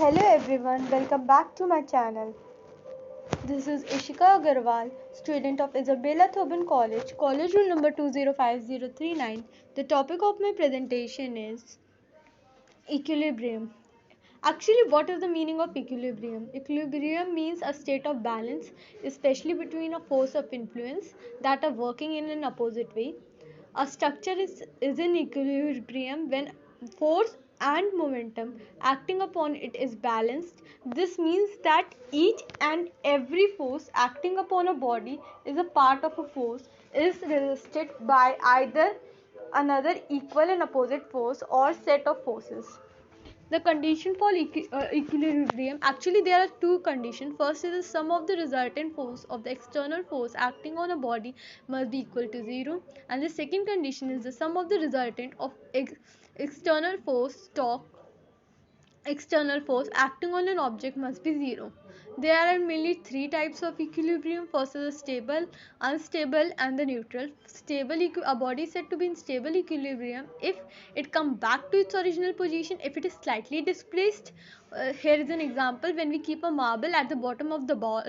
Hello everyone, welcome back to my channel. This is Ishika Agarwal, student of Isabella Thoban College, college roll number 205039. The topic of my presentation is equilibrium. Actually, what is the meaning of equilibrium? Equilibrium means a state of balance, especially between a force of influence that are working in an opposite way. A structure is in equilibrium when force and momentum acting upon it is balanced. This means that each and every force acting upon a body is a part of a force is resisted by either another equal and opposite force or set of forces. The condition for equilibrium, actually there are two conditions. First is the sum of the resultant force of the external force acting on a body must be equal to 0, and the second condition is the sum of the resultant of external force torque external force acting on an object must be 0. There are mainly three types of equilibrium. First is the stable, unstable, and the neutral. A body is said to be in stable equilibrium if it comes back to its original position, if it is slightly displaced. Here is an example: when we keep a marble at the bottom of the bowl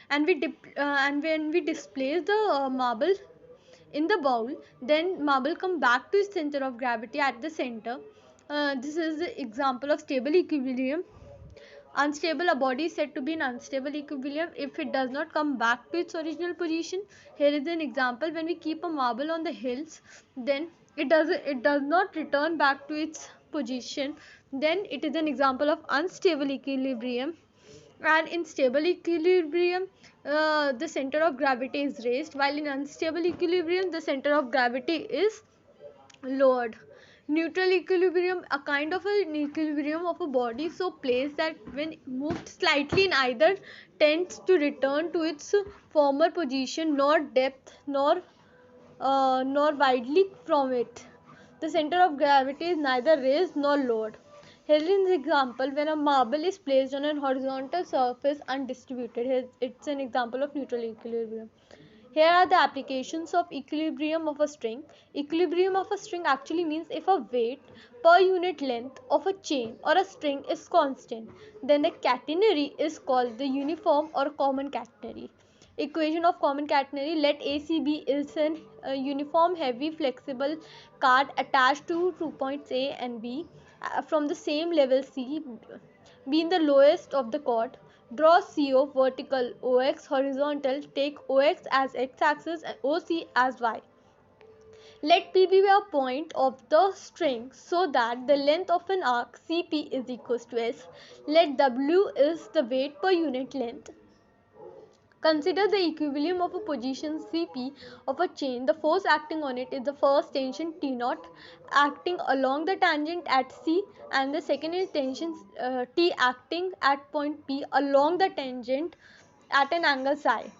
and when we displace the marble in the bowl, then marble come back to its center of gravity at the center. This is the example of stable equilibrium. Unstable, a body is said to be in unstable equilibrium if it does not come back to its original position. Here is an example: when we keep a marble on the hills, then it does not return back to its position, then it is an example of unstable equilibrium. And in stable equilibrium, the center of gravity is raised, while in unstable equilibrium the center of gravity is lowered. Neutral equilibrium, a kind of an equilibrium of a body so placed that when moved slightly in either tends to return to its former position, nor depth nor widely from it. The center of gravity is neither raised nor lowered. Here is an example: when a marble is placed on a horizontal surface undistributed. Here it's an example of neutral equilibrium. Here are the applications of equilibrium of a string. Equilibrium of a string actually means if a weight per unit length of a chain or a string is constant, then the catenary is called the uniform or common catenary. Equation of common catenary: let ACB is an uniform heavy flexible card attached to 2 points A and B from the same level C, being the lowest of the chord. Draw CO vertical, OX horizontal, take OX as x axis and OC as y. Let P be a point of the string so that the length of an arc CP is equal to S. Let W is the weight per unit length. Consider the equilibrium of a position Cp of a chain. The force acting on it is the first tension T0 acting along the tangent at C, and the second is tension T acting at point P along the tangent at an angle psi.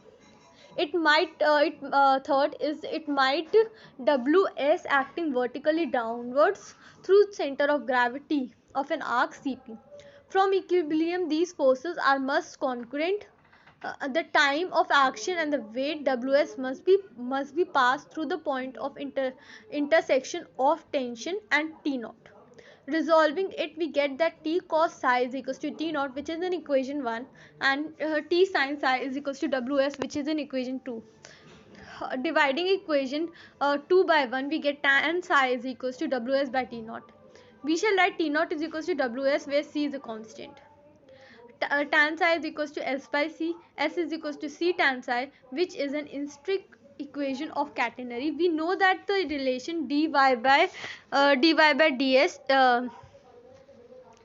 Third is it might WS acting vertically downwards through center of gravity of an arc Cp. From equilibrium, these forces are must concurrent. The time of action and the weight Ws must be passed through the point of intersection of tension and T0. Resolving it, we get that T cos psi is equals to T0, which is in equation 1, and T sin psi is equals to Ws, which is in equation 2. Dividing equation 2 by 1, we get tan psi is equals to Ws by T0. We shall write T0 is equals to Ws, where C is a constant. Tan psi is equals to S by C. S is equals to C tan psi, which is an intrinsic equation of catenary. We know that the relation dy by ds.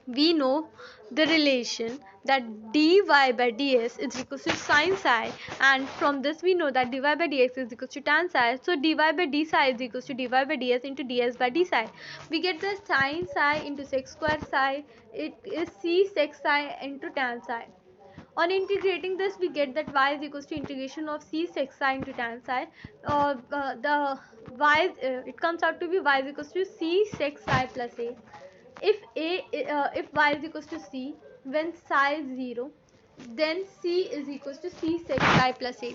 We know the relation that dy by ds is equal to sin psi, and from this we know that dy by dx is equal to tan psi. So dy by d psi is equal to dy by ds into ds by d psi. We get the sin psi into sec square psi. It is c sec psi into tan psi. On integrating this, we get that y is equals to integration of c sec psi into tan psi. The y it comes out to be y is equals to c sec psi plus a. If y is equals to c, when psi is 0, then c is equals to c sec psi plus a.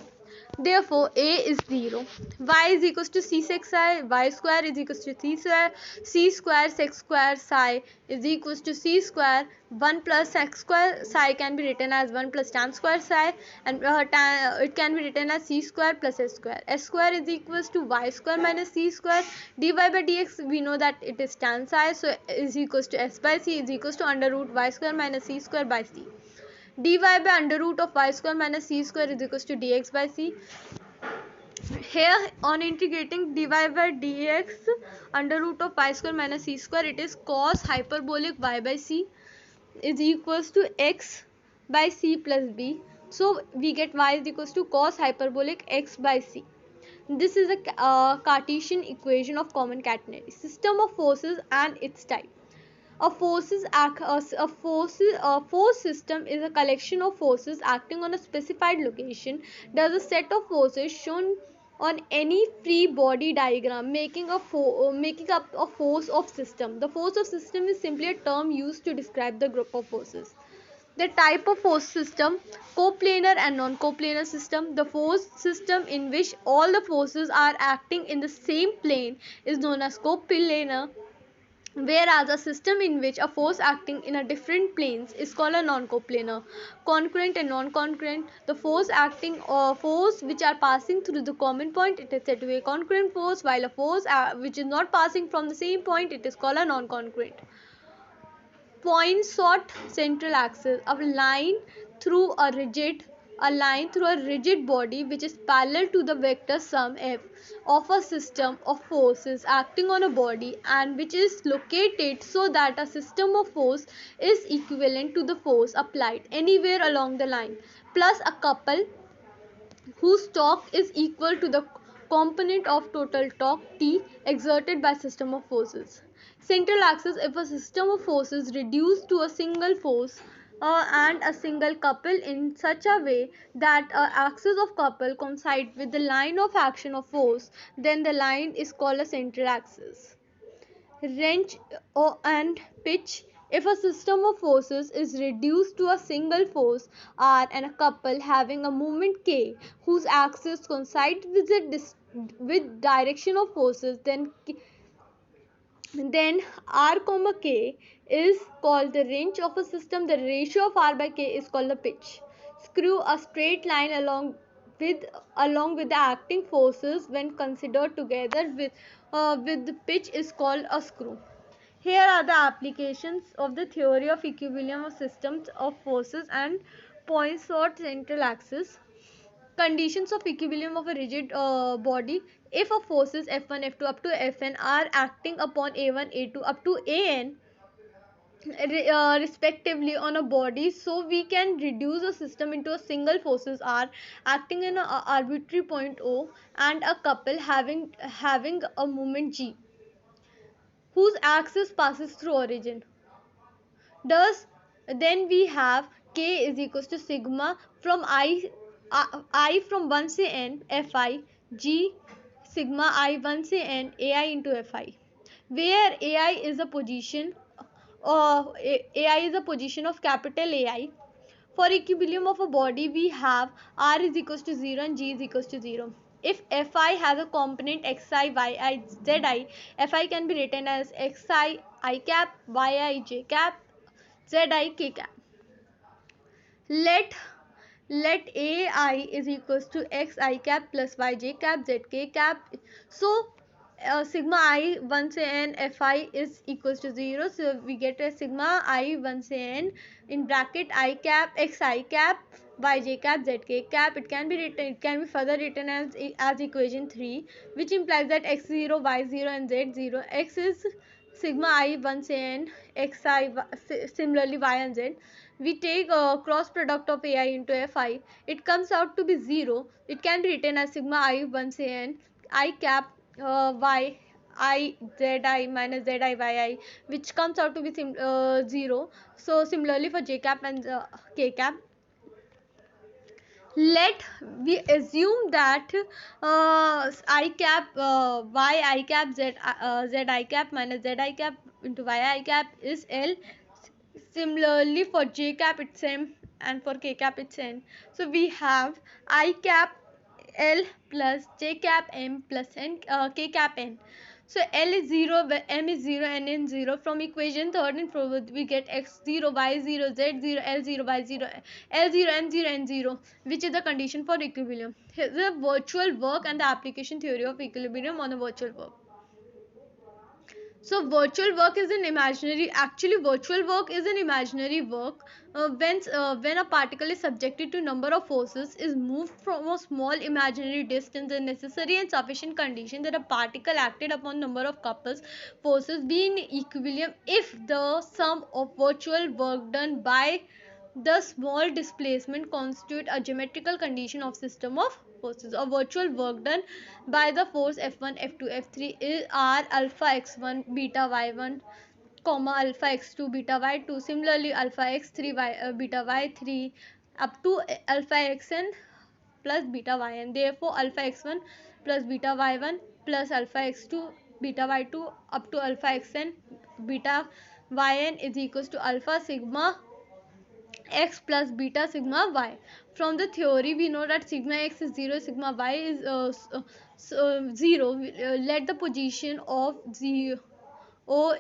Therefore, A is 0. Y is equals to c sec psi. Y square is equals to c square. C square sec square psi is equals to c square. 1 plus sec square psi can be written as 1 plus tan square psi, and it can be written as c square plus s square. S square is equals to y square minus c square. Dy by dx, we know that it is tan psi, so is equals to s by c is equals to under root y square minus c square by c. Dy by under root of y square minus c square is equals to dx by c. Here, on integrating dy by dx under root of y square minus c square, it is cos hyperbolic y by c is equals to x by c plus b. So we get y is equals to cos hyperbolic x by c. This is a Cartesian equation of common catenary system of forces and its type. A force system is a collection of forces acting on a specified location. There's a set of forces shown on any free body diagram making up a force of system. The force of system is simply a term used to describe the group of forces. The type of force system: coplanar and non-coplanar system. The force system in which all the forces are acting in the same plane is known as coplanar, whereas a system in which a force acting in a different planes is called a non-coplanar. Concurrent and non-concurrent: the force acting or force which are passing through the common point, it is said to be a concurrent force, while a force which is not passing from the same point, it is called a non-concurrent. Poinsot central axis: a line through a rigid body which is parallel to the vector sum f of a system of forces acting on a body, and which is located so that a system of force is equivalent to the force applied anywhere along the line, plus a couple whose torque is equal to the component of total torque T exerted by system of forces. Central axis: if a system of forces reduced to a single force and a single couple in such a way that axis of couple coincide with the line of action of force, then the line is called a central axis. Wrench and pitch: if a system of forces is reduced to a single force R and a couple having a moment K whose axis coincide with direction of forces, then R comma K is called the wrench of a system. The ratio of R by K is called the pitch. Screw: a straight line with the acting forces when considered together with the pitch is called a screw. Here are the applications of the theory of equilibrium of systems of forces and Poinsot central axis. Conditions of equilibrium of a rigid body: if a forces F1, F2 up to Fn are acting upon A1, A2 up to An respectively on a body, so we can reduce a system into a single forces R acting in an arbitrary point O and a couple having a moment G whose axis passes through origin. Thus, then we have K is equals to sigma from I from 1 से n Fi G sigma I 1 से n Ai into Fi, where Ai is a position of capital Ai. For equilibrium of a body, we have R is equals to 0 and G is equals to 0. If Fi has a component xi, yi, zi, Fi can be written as xi I cap, yi j cap, zi k cap. Let ai is equals to xi cap plus yj cap zk cap. So sigma I 1 से n Fi is equals to 0. So we get a sigma I 1 से n in bracket I cap xi cap yj cap zk cap. It can be further written as equation 3, which implies that x0, y0 and z0. X is sigma I 1 से n xi, similarly y and z. We take cross product of ai into fi, it comes out to be 0. It can be written as sigma I 1 से n I cap y I zi minus zi yi, which comes out to be 0. So similarly for j cap and k cap. Let we assume that I cap y I cap z I cap minus z I cap into y I cap is L. Similarly for j cap it's m and for k cap it's n. So we have I cap L plus J cap M plus N K cap N. So L is 0, M is 0, N is 0. From equation third and forward we get x 0, y 0, z 0, L 0, y 0, L 0, M 0, N 0, which is the condition for equilibrium. Here's the virtual work and the application theory of equilibrium on a virtual work. So virtual work is an imaginary, actually virtual work is an imaginary work when a particle is subjected to number of forces, is moved from a small imaginary distance, the necessary and sufficient condition that a particle acted upon number of couples forces be in equilibrium if the sum of virtual work done by the small displacement constitute a geometrical condition of system of forces. A virtual work done by the force F1, F2, F3 are alpha x1, beta y1, comma alpha x2, beta y2. Similarly, alpha x3, beta y3 up to alpha xn plus beta yn. Therefore, alpha x1 plus beta y1 plus alpha x2 beta y2 up to alpha xn beta yn is equals to alpha sigma x plus beta sigma y. From the theory we know that sigma x is 0, sigma y is 0. Let the position of 0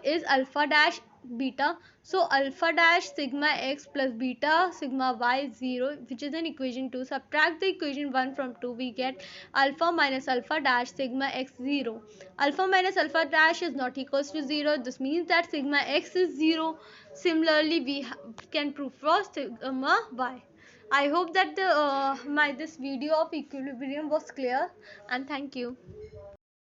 is alpha dash beta. So alpha dash sigma x plus beta sigma y is 0, which is in equation 2. Subtract the equation 1 from 2, we get alpha minus alpha dash sigma x 0. Alpha minus alpha dash is not equals to 0. This means that sigma x is 0. Similarly, we can prove for sigma y. I hope that this video of equilibrium was clear, and thank you.